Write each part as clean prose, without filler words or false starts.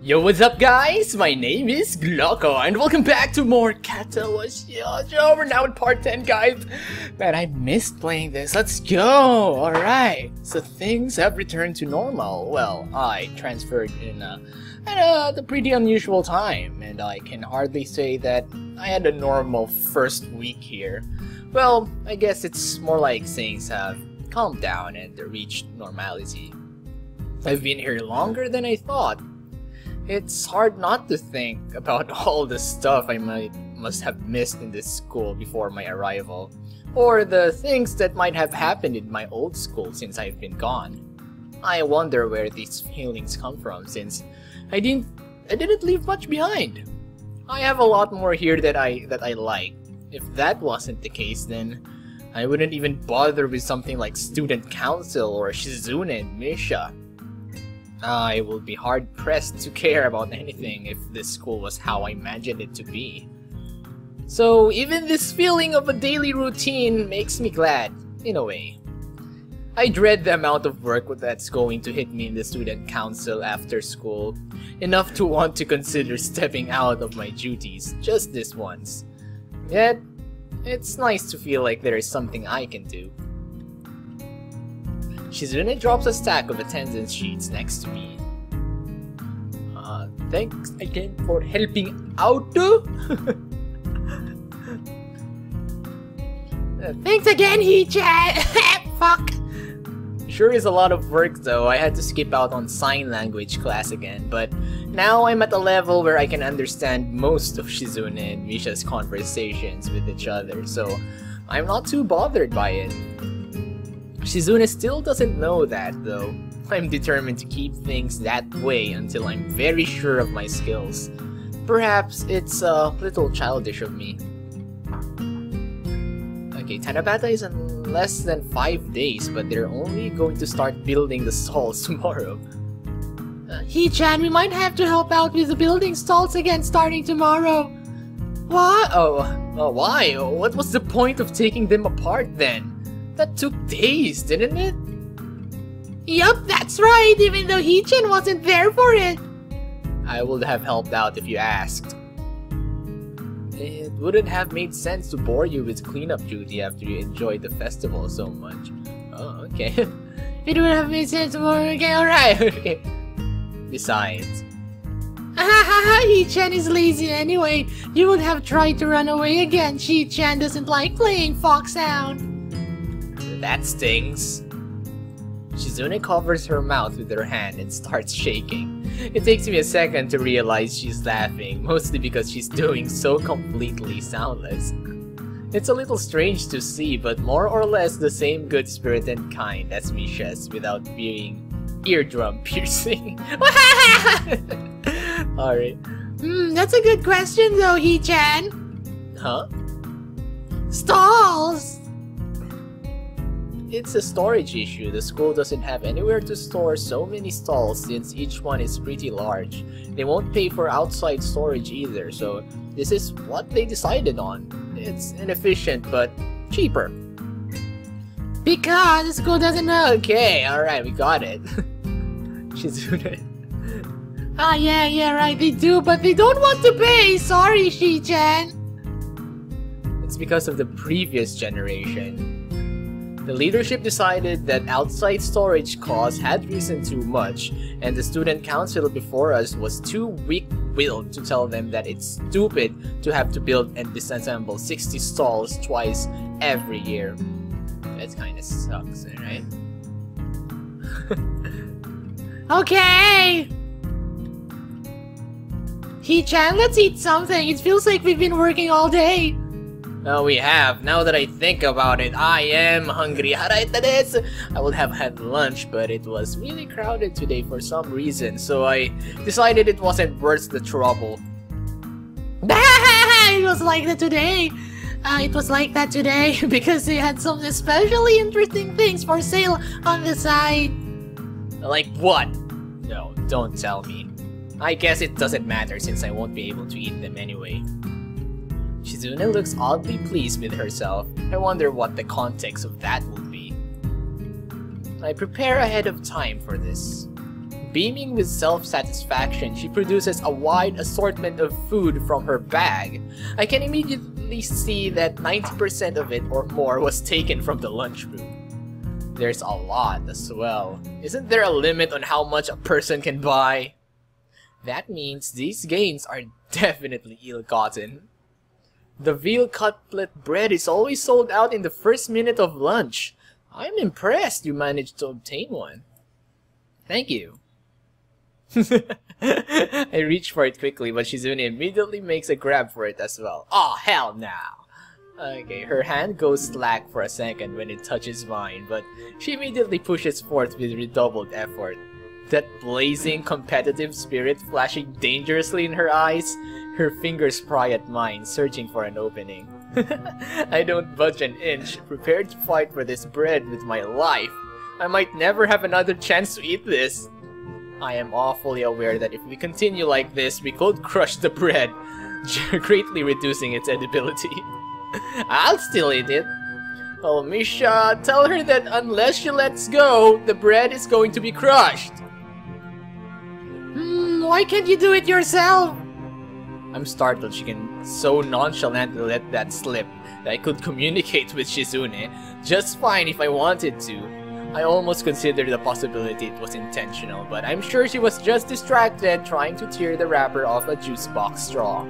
Yo, what's up guys? My name is Glocko and welcome back to more Kata wa Shoujo. We're now in part 10 guys. Man, I missed playing this. Let's go! Alright. So things have returned to normal. Well, I transferred in at a pretty unusual time, and I can hardly say that I had a normal first week here. Well, I guess it's more like things have calmed down and reached normality. I've been here longer than I thought. It's hard not to think about all the stuff I must have missed in this school before my arrival, or the things that might have happened in my old school since I've been gone. I wonder where these feelings come from, since I didn't leave much behind. I have a lot more here that I like. If that wasn't the case, then I wouldn't even bother with something like Student Council or Shizune and Misha. I will be hard-pressed to care about anything if this school was how I imagined it to be. So even this feeling of a daily routine makes me glad, in a way. I dread the amount of work that's going to hit me in the student council after school, enough to want to consider stepping out of my duties just this once. Yet, it's nice to feel like there is something I can do. Shizune drops a stack of attendance sheets next to me. Thanks again for helping out. Thanks again, Hee-chan! Fuck! Sure is a lot of work though. I had to skip out on sign language class again, but now I'm at a level where I can understand most of Shizune and Misha's conversations with each other, so I'm not too bothered by it. Shizune still doesn't know that though. I'm determined to keep things that way until I'm very sure of my skills. Perhaps it's a little childish of me. Okay, Tanabata is in less than 5 days, but they're only going to start building the stalls tomorrow. Hee-chan, we might have to help out with the building stalls again starting tomorrow. What? Oh, why? What was the point of taking them apart then? That took days, didn't it? Yup, that's right, even though Hee-chan wasn't there for it. I would have helped out if you asked. It wouldn't have made sense to bore you with cleanup duty after you enjoyed the festival so much. Oh, okay. It would have made sense to bore you. Okay, alright, okay. Besides. Hee-chan is lazy anyway. You would have tried to run away again. Hee-chan doesn't like playing Foxhound. That stings. Shizune covers her mouth with her hand and starts shaking. It takes me a second to realize she's laughing, mostly because she's doing so completely soundless. It's a little strange to see, but more or less the same good spirit and kind as Misha's without being eardrum piercing. Alright. That's a good question though, Hee-chan. Huh? Stalls! It's a storage issue. The school doesn't have anywhere to store so many stalls since each one is pretty large. They won't pay for outside storage either, so this is what they decided on. It's inefficient, but cheaper. Because the school doesn't know. Okay, alright, we got it. Shizune. Yeah, right, they do, but they don't want to pay! Sorry, Hee-chan! It's because of the previous generation. The leadership decided that outside storage costs had risen too much, and the student council before us was too weak-willed to tell them that it's stupid to have to build and disassemble 60 stalls twice every year. That kinda sucks, right? Okay! Hee-chan, let's eat something. It feels like we've been working all day. Oh, we have. Now that I think about it, I am hungry. I would have had lunch, but it was really crowded today for some reason, so I decided it wasn't worth the trouble. It was like that today. It was like that today because they had some especially interesting things for sale on the side. Like what? No, don't tell me. I guess it doesn't matter since I won't be able to eat them anyway. Shizune looks oddly pleased with herself. I wonder what the context of that will be. I prepare ahead of time for this. Beaming with self-satisfaction, she produces a wide assortment of food from her bag. I can immediately see that 90% of it or more was taken from the lunchroom. There's a lot as well. Isn't there a limit on how much a person can buy? That means these gains are definitely ill-gotten. The veal cutlet bread is always sold out in the first minute of lunch. I'm impressed you managed to obtain one. Thank you. I reach for it quickly, but Shizune immediately makes a grab for it as well. Oh, hell no! Okay, her hand goes slack for a second when it touches mine, but she immediately pushes forth with redoubled effort. That blazing competitive spirit flashing dangerously in her eyes, her fingers pry at mine, searching for an opening. I don't budge an inch, prepared to fight for this bread with my life. I might never have another chance to eat this. I am awfully aware that if we continue like this, we could crush the bread, greatly reducing its edibility. I'll still eat it. Oh, Misha, tell her that unless she lets go, the bread is going to be crushed. Why can't you do it yourself? I'm startled she can so nonchalantly let that slip that I could communicate with Shizune just fine if I wanted to. I almost considered the possibility it was intentional, but I'm sure she was just distracted trying to tear the wrapper off a juice box straw.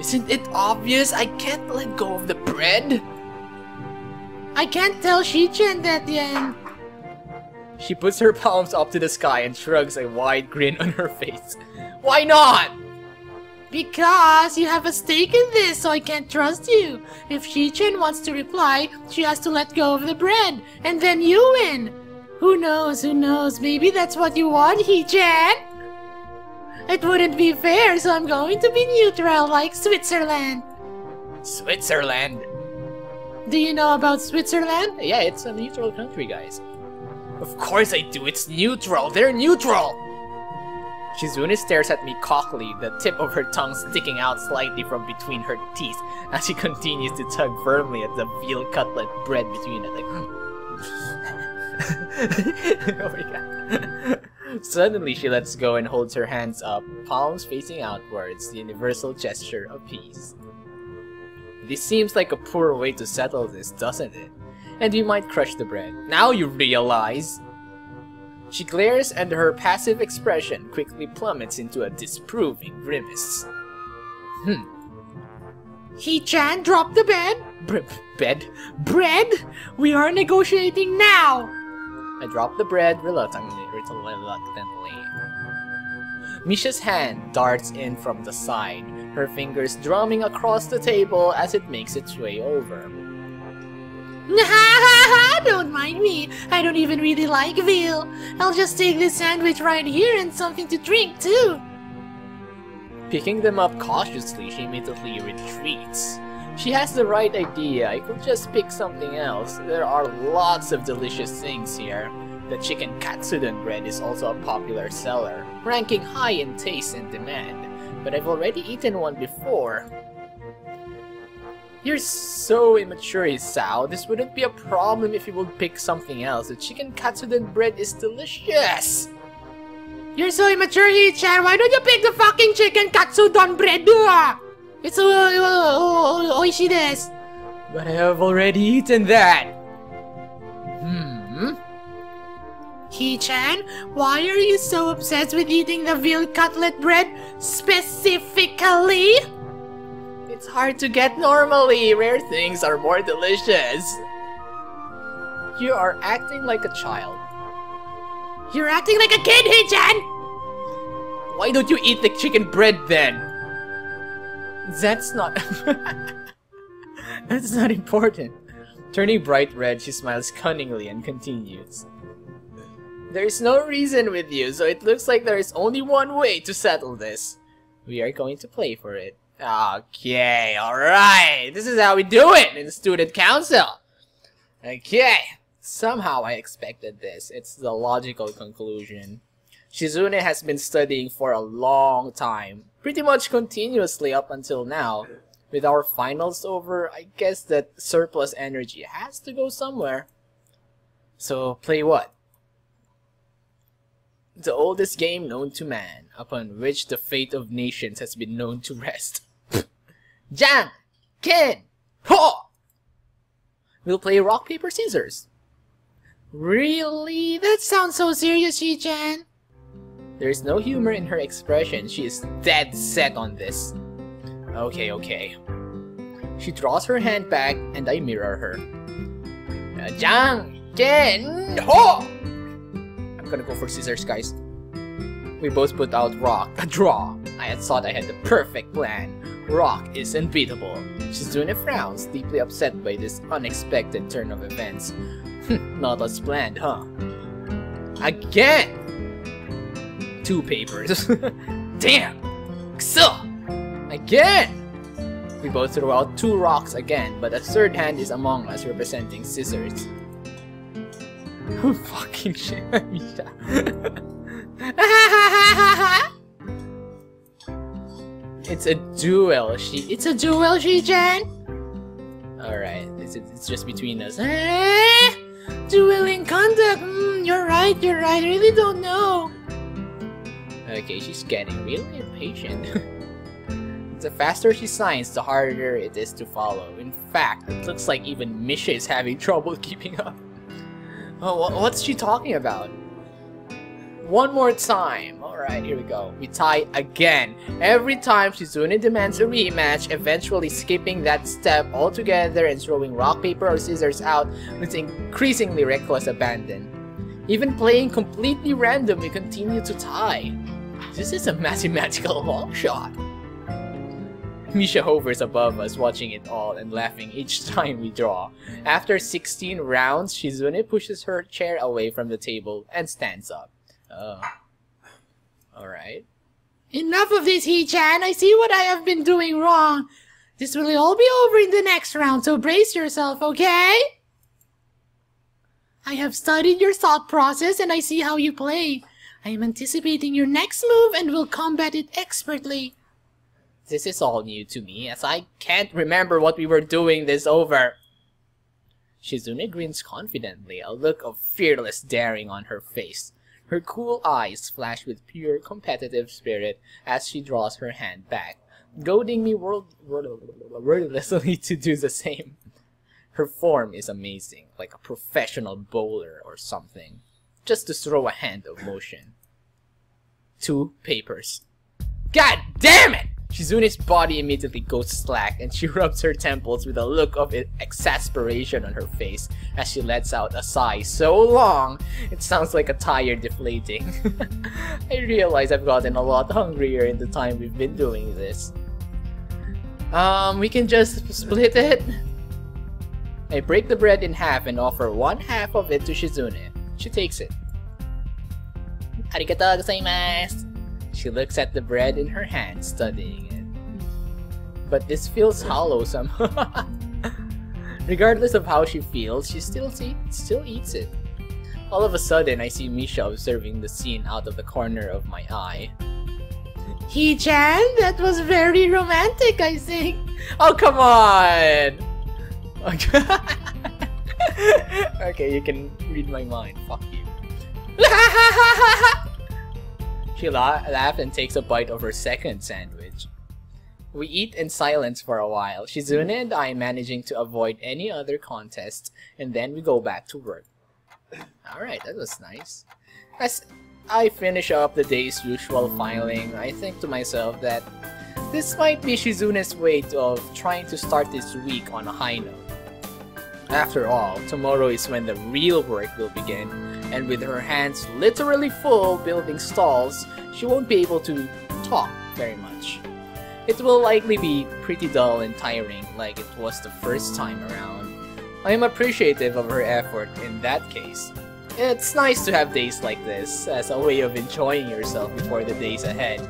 Isn't it obvious I can't let go of the bread? I can't tell Shichen that yet. She puts her palms up to the sky and shrugs a wide grin on her face. Why not? Because you have a stake in this, so I can't trust you. If Shichen wants to reply, she has to let go of the bread, and then you win. Who knows, maybe that's what you want, Hee-chan? It wouldn't be fair, so I'm going to be neutral like Switzerland. Switzerland? Do you know about Switzerland? Yeah, it's a neutral country, guys. Of course I do, it's neutral, they're neutral! Shizune stares at me cockily, the tip of her tongue sticking out slightly from between her teeth as she continues to tug firmly at the veal cutlet bread between it. Like, oh my god. Suddenly she lets go and holds her hands up, palms facing outwards, the universal gesture of peace. This seems like a poor way to settle this, doesn't it? And we might crush the bread. Now you realize! She glares and her passive expression quickly plummets into a disapproving grimace. Hee-chan, drop the bed! Bed? Bread? We are negotiating now! I drop the bread reluctantly. Misha's hand darts in from the side, her fingers drumming across the table as it makes its way over. Don't mind me. I don't even really like veal. I'll just take this sandwich right here and something to drink too. Picking them up cautiously, she immediately retreats. She has the right idea. I could just pick something else. There are lots of delicious things here. The chicken katsudon bread is also a popular seller, ranking high in taste and demand. But I've already eaten one before. You're so immature, Isao. This wouldn't be a problem if you would pick something else. The chicken katsudon bread is delicious. You're so immature, Hee-chan. Why don't you pick the fucking chicken katsudon bread? It's oishi desu. But I have already eaten that. Hee-chan, why are you so obsessed with eating the veal cutlet bread specifically? It's hard to get normally. Rare things are more delicious. You are acting like a child. You're acting like a kid, Hee-chan! Why don't you eat the chicken bread then? That's not... That's not important. Turning bright red, she smiles cunningly and continues. There is no reason with you, so it looks like there is only one way to settle this. We are going to play for it. Okay, alright. This is how we do it in the student council. Okay. Somehow I expected this. It's the logical conclusion. Shizune has been studying for a long time. Pretty much continuously up until now. With our finals over, I guess that surplus energy has to go somewhere. So, play what? The oldest game known to man, upon which the fate of nations has been known to rest. Jang! Ken! Ho! We'll play rock, paper, scissors. Really? That sounds so serious, Shi-chan. There's no humor in her expression. She is dead set on this. Okay. She draws her hand back and I mirror her. Jang! Ken! Ho! I'm gonna go for scissors, guys. We both put out rock. A draw. I had thought I had the perfect plan. Rock is unbeatable. Shizune frowns, deeply upset by this unexpected turn of events. Not as planned, huh? Again! 2 papers. Damn! Kso! Again! We both throw out 2 rocks again, but a third hand is among us representing scissors. Fucking shit, Misha. It's a duel, It's a duel, Shi-chan? Alright, it's just between us. Dueling conduct! You're right, I really don't know. Okay, she's getting really impatient. The faster she signs, the harder it is to follow. In fact, it looks like even Misha is having trouble keeping up. Oh, what's she talking about? One more time. Alright, here we go. We tie again. Every time Shizune demands a rematch, eventually skipping that step altogether and throwing rock, paper, or scissors out with increasingly reckless abandon. Even playing completely random, we continue to tie. This is a mathematical long shot. Misha hovers above us, watching it all and laughing each time we draw. After 16 rounds, Shizune pushes her chair away from the table and stands up. Oh. Alright. Enough of this, Hee-chan! I see what I have been doing wrong! This will all be over in the next round, so brace yourself, okay? I have studied your thought process and I see how you play. I am anticipating your next move and will combat it expertly. This is all new to me, as I can't remember what we were doing this over. Shizune grins confidently, a look of fearless daring on her face. Her cool eyes flash with pure competitive spirit as she draws her hand back, goading me wordlessly to do the same. Her form is amazing, like a professional bowler or something, just to throw a hand of motion. 2 papers. God damn it! Shizune's body immediately goes slack and she rubs her temples with a look of exasperation on her face as she lets out a sigh so long it sounds like a tire deflating. I realize I've gotten a lot hungrier in the time we've been doing this. We can just split it? I break the bread in half and offer 1/2 of it to Shizune. She takes it. Arigatou gozaimasu! She looks at the bread in her hand, studying it. But this feels hollow somehow. Regardless of how she feels, she still eats it. All of a sudden, I see Misha observing the scene out of the corner of my eye. Hee-chan, that was very romantic, I think. Oh, come on! Okay, you can read my mind. Fuck you. She laughs and takes a bite of her second sandwich. We eat in silence for a while, Shizune and I managing to avoid any other contest, and then we go back to work. Alright, that was nice. As I finish up the day's usual filing, I think to myself that this might be Shizune's way of trying to start this week on a high note. After all, tomorrow is when the real work will begin, and with her hands literally full building stalls, she won't be able to talk very much. It will likely be pretty dull and tiring like it was the first time around. I am appreciative of her effort in that case. It's nice to have days like this as a way of enjoying yourself before the days ahead.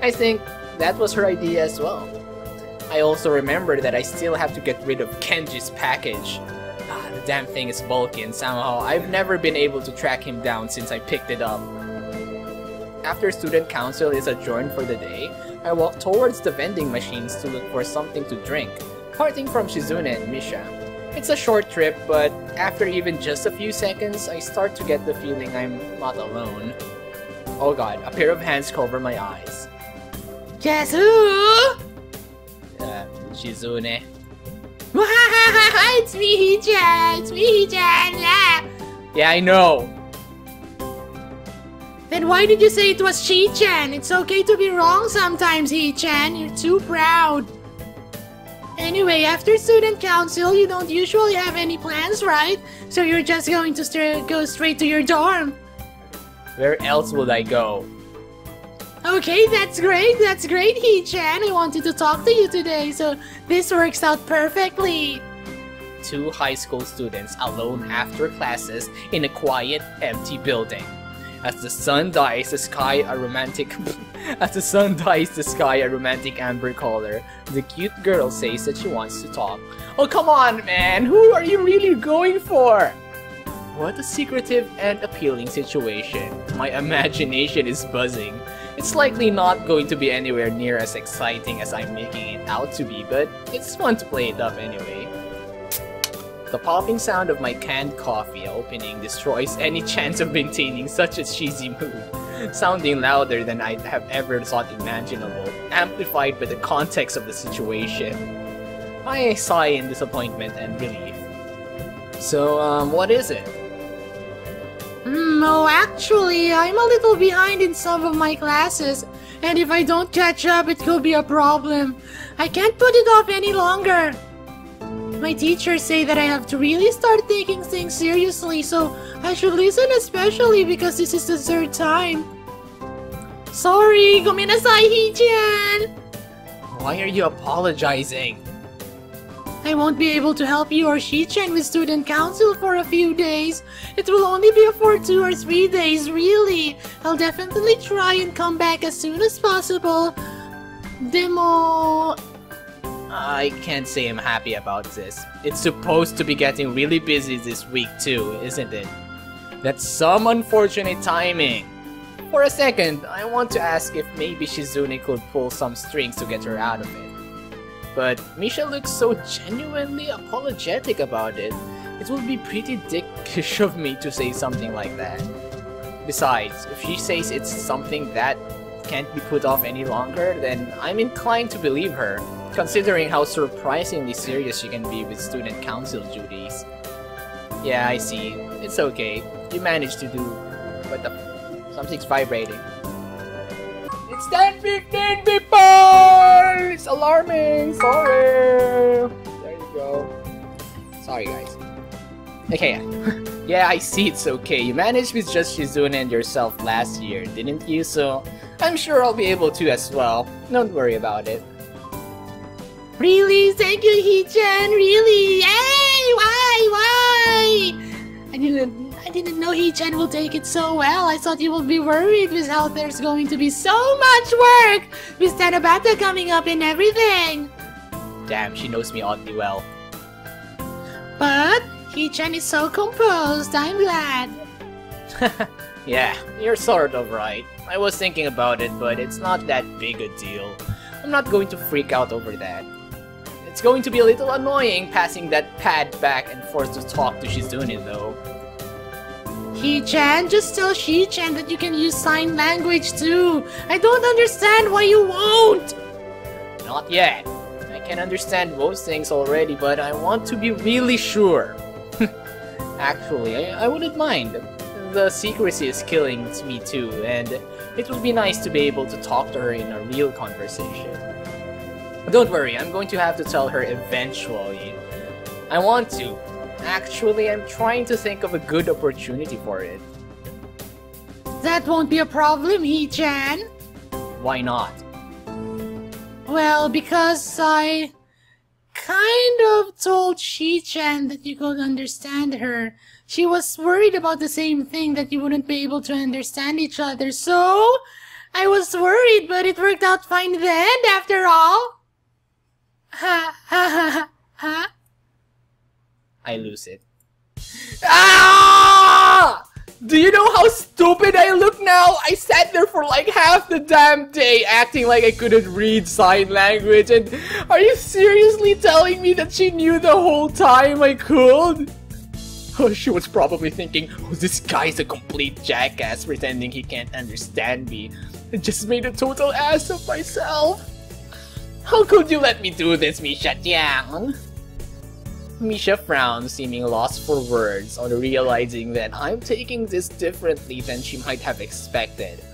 I think that was her idea as well. I also remember that I still have to get rid of Kenji's package. The damn thing is bulky and somehow I've never been able to track him down since I picked it up. After student council is adjourned for the day, I walk towards the vending machines to look for something to drink, parting from Shizune and Misha. It's a short trip, but after even just a few seconds, I start to get the feeling I'm not alone. Oh god, a pair of hands cover my eyes. Guess who? Shizune. It's me, Hee-chan. It's me, Hee-chan. Yeah, I know. Then why did you say it was Shi-chan? It's okay to be wrong sometimes, Hee-chan. You're too proud. Anyway, after student council, you don't usually have any plans, right? So you're just going to go straight to your dorm. Where else would I go? Okay, that's great, Hee-chan. I wanted to talk to you today, so this works out perfectly. 2 high school students alone after classes in a quiet, empty building. As the sun dyes the sky a romantic amber color, the cute girl says that she wants to talk. Oh come on, man! Who are you really going for? What a secretive and appealing situation. My imagination is buzzing. It's likely not going to be anywhere near as exciting as I'm making it out to be, but it's fun to play it up anyway. The popping sound of my canned coffee opening destroys any chance of maintaining such a cheesy mood, sounding louder than I'd have ever thought imaginable, amplified by the context of the situation. I sigh in disappointment and relief. So, what is it? Oh, actually, I'm a little behind in some of my classes, and if I don't catch up, it could be a problem. I can't put it off any longer. My teachers say that I have to really start taking things seriously, so I should listen, especially because this is the 3rd time. Sorry, gomenasai, Hee-chan! Why are you apologizing? I won't be able to help you or Shi-chan with student council for a few days. It will only be for 2 or 3 days, really. I'll definitely try and come back as soon as possible. Demo... I can't say I'm happy about this. It's supposed to be getting really busy this week too, isn't it? That's some unfortunate timing. For a second, I want to ask if maybe Shizune could pull some strings to get her out of it. But Misha looks so genuinely apologetic about it. It would be pretty dickish of me to say something like that. Besides, if she says it's something that can't be put off any longer, then I'm inclined to believe her, considering how surprisingly serious she can be with student council duties. Yeah, I see. It's okay. You managed to do... What the... Something's vibrating. It's 10:15, people! It's alarming! Sorry! There you go. Sorry, guys. Okay, yeah, I see it's okay. You managed with just Shizune and yourself last year, didn't you? So, I'm sure I'll be able to as well. Don't worry about it. Really? Thank you, Hee-chan, really? Hey! Why? I didn't know Hee-chan will take it so well. I thought you would be worried with how there's going to be so much work with Tanabata coming up and everything. Damn, she knows me oddly well. But Hee-chan is so composed, I'm glad. Yeah, you're sort of right. I was thinking about it, but it's not that big a deal. I'm not going to freak out over that. It's going to be a little annoying passing that pad back and forth to talk to Shizune though. Hee-chan, just tell Shi-chan that you can use sign language too. I don't understand why you won't. Not yet. I can understand most things already, but I want to be really sure. Actually, I wouldn't mind. The secrecy is killing me too, and it would be nice to be able to talk to her in a real conversation. Don't worry, I'm going to have to tell her eventually. I want to. Actually, I'm trying to think of a good opportunity for it. That won't be a problem, Hee-chan. Why not? Well, because I kind of told Shi-chan that you could understand her. She was worried about the same thing, that you wouldn't be able to understand each other, so I was worried, but it worked out fine then, after all. Ha ha ha ha. I lose it. Ah! Do you know how stupid I look now? I sat there for like half the damn day acting like I couldn't read sign language, and are you seriously telling me that she knew the whole time I could? She was probably thinking, oh, this guy's a complete jackass pretending he can't understand me. I just made a total ass of myself. How could you let me do this, Misha-chan? Misha frowns, seeming lost for words on realizing that I'm taking this differently than she might have expected.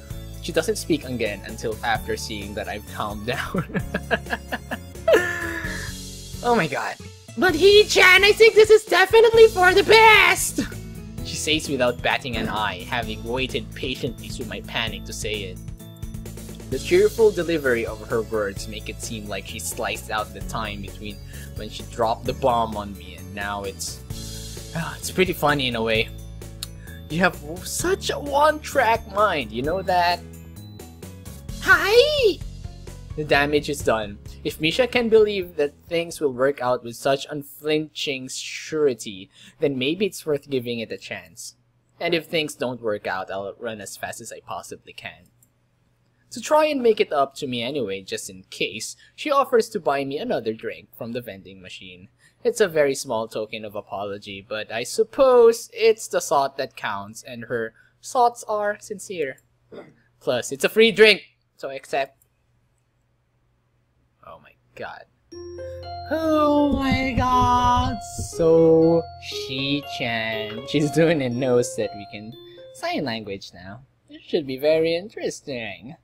She doesn't speak again until after seeing that I've calmed down. Oh my god. But Hee-chan, I think this is definitely for the best! She says without batting an eye, having waited patiently through my panic to say it. The cheerful delivery of her words make it seem like she sliced out the time between when she dropped the bomb on me and now it's pretty funny in a way. You have such a one-track mind, you know that? Hi! The damage is done. If Misha can believe that things will work out with such unflinching surety, then maybe it's worth giving it a chance. And if things don't work out, I'll run as fast as I possibly can. To try and make it up to me anyway, just in case, she offers to buy me another drink from the vending machine. It's a very small token of apology, but I suppose it's the thought that counts, and her thoughts are sincere. Plus, it's a free drink, so I accept. Oh my god. Oh my god. So, Hee-chan. She's doing a nose that we can sign language now. It should be very interesting.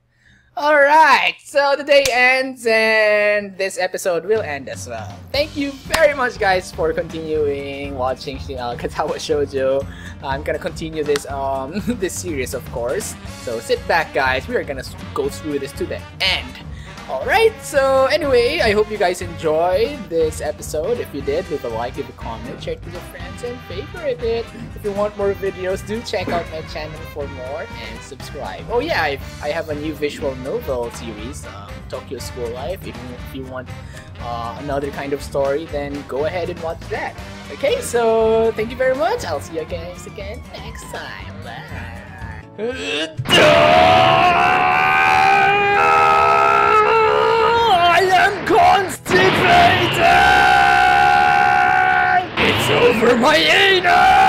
Alright, so the day ends and this episode will end as well. Thank you very much guys for continuing watching Katawa Shoujo. I'm gonna continue this this series of course. So sit back guys, we are gonna go through this to the end. Alright, so anyway, I hope you guys enjoyed this episode. If you did, leave a like, leave a comment, share it with your friends, and favorite it. If you want more videos, do check out my channel for more, and subscribe. Oh yeah, I have a new visual novel series, Tokyo School Life. If you want another kind of story, then go ahead and watch that. Okay, so thank you very much. I'll see you guys again next time. Bye. Constipated! It's over my anus!